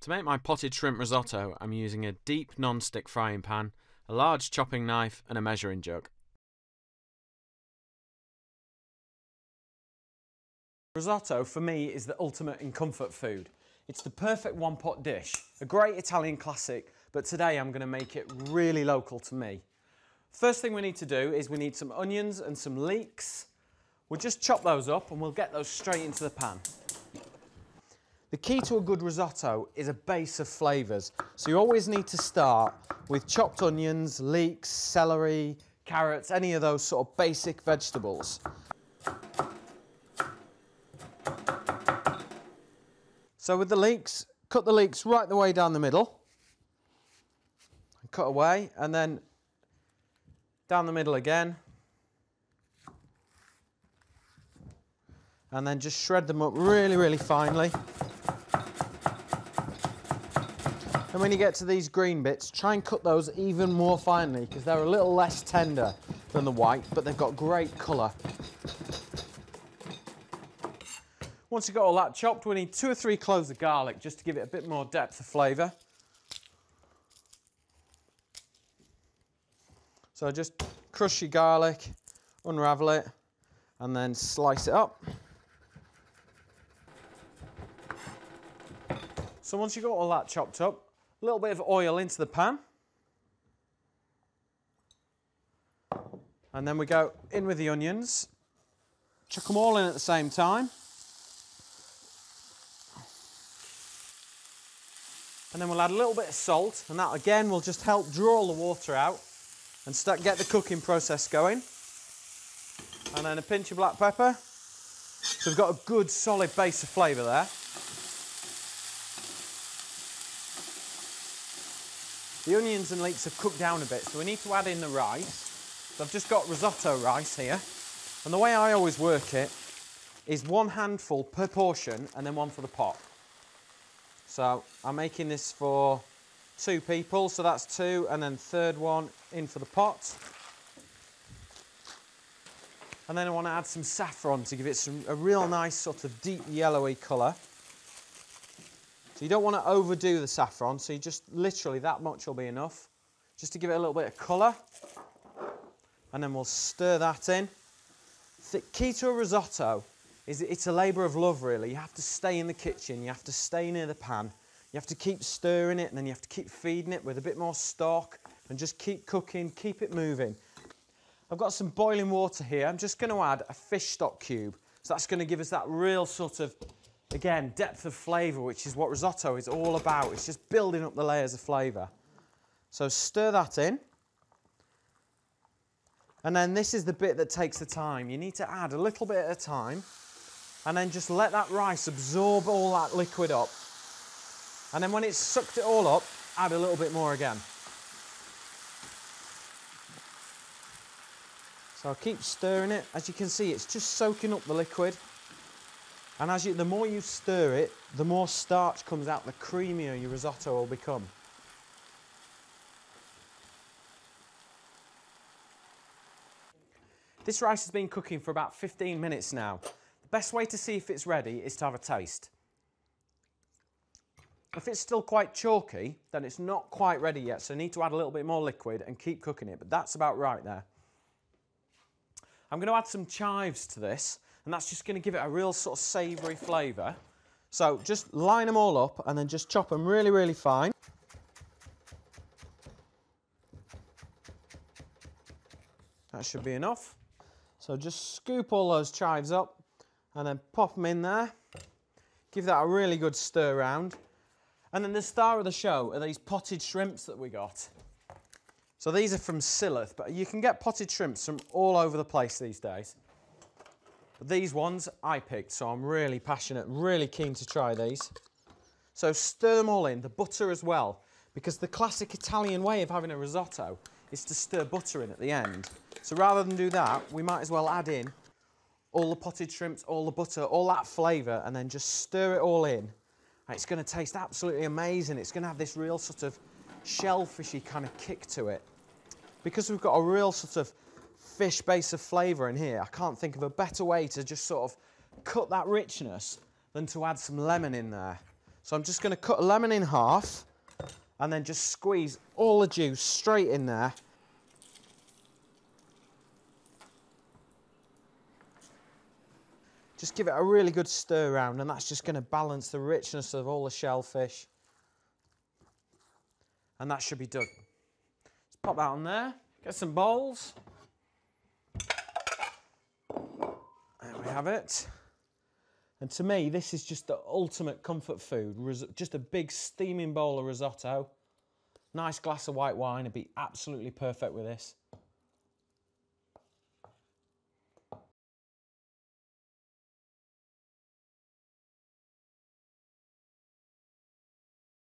To make my potted shrimp risotto, I'm using a deep non-stick frying pan, a large chopping knife and a measuring jug. Risotto, for me, is the ultimate in comfort food. It's the perfect one-pot dish, a great Italian classic, but today I'm going to make it really local to me. First thing we need to do is we need some onions and some leeks. We'll just chop those up and we'll get those straight into the pan. The key to a good risotto is a base of flavours. So you always need to start with chopped onions, leeks, celery, carrots, any of those sort of basic vegetables. So with the leeks, cut the leeks right the way down the middle. Cut away, and then down the middle again. And then just shred them up really, really finely. And when you get to these green bits, try and cut those even more finely because they're a little less tender than the white, but they've got great colour. Once you've got all that chopped, we need 2 or 3 cloves of garlic just to give it a bit more depth of flavour. So just crush your garlic, unravel it, and then slice it up. So once you've got all that chopped up, a little bit of oil into the pan. And then we go in with the onions. Chuck them all in at the same time. And then we'll add a little bit of salt, and that again will just help draw all the water out and get the cooking process going. And then a pinch of black pepper. So we've got a good solid base of flavour there. The onions and leeks have cooked down a bit, so we need to add in the rice. So I've just got risotto rice here. And the way I always work it is 1 handful per portion and then 1 for the pot. So I'm making this for 2 people, so that's 2, and then third one in for the pot. And then I want to add some saffron to give it a real nice sort of deep yellowy colour. So you don't want to overdo the saffron, so you just literally that much will be enough, just to give it a little bit of colour. And then we'll stir that in. The key to a risotto is it's a labour of love, really. You have to stay in the kitchen, you have to stay near the pan, you have to keep stirring it, and then you have to keep feeding it with a bit more stock, and just keep cooking, keep it moving. I've got some boiling water here. I'm just going to add a fish stock cube. So that's going to give us that real sort of, again, depth of flavour, which is what risotto is all about. It's just building up the layers of flavour. So stir that in. And then this is the bit that takes the time. You need to add a little bit at a time, and then just let that rice absorb all that liquid up. And then when it's sucked it all up, add a little bit more again. So I'll keep stirring it. As you can see, it's just soaking up the liquid. And the more you stir it, the more starch comes out, the creamier your risotto will become. This rice has been cooking for about 15 minutes now. The best way to see if it's ready is to have a taste. If it's still quite chalky, then it's not quite ready yet, so you need to add a little bit more liquid and keep cooking it, but that's about right there. I'm going to add some chives to this, and that's just going to give it a real sort of savoury flavour. So just line them all up and then just chop them really, really fine. That should be enough. So just scoop all those chives up and then pop them in there. Give that a really good stir round. And then the star of the show are these potted shrimps that we got. So these are from Silloth, but you can get potted shrimps from all over the place these days. But these ones I picked, so I'm really passionate, really keen to try these. So stir them all in, the butter as well, because the classic Italian way of having a risotto is to stir butter in at the end. So rather than do that, we might as well add in all the potted shrimps, all the butter, all that flavour, and then just stir it all in. And it's going to taste absolutely amazing. It's going to have this real sort of shellfishy kind of kick to it. Because we've got a real sort of fish base of flavour in here, I can't think of a better way to just sort of cut that richness than to add some lemon in there. So I'm just going to cut a lemon in half and then just squeeze all the juice straight in there. Just give it a really good stir around, and that's just going to balance the richness of all the shellfish. And that should be done. Let's pop that on there. Get some bowls. There we have it. And to me, this is just the ultimate comfort food. Just a big steaming bowl of risotto. Nice glass of white wine would be absolutely perfect with this.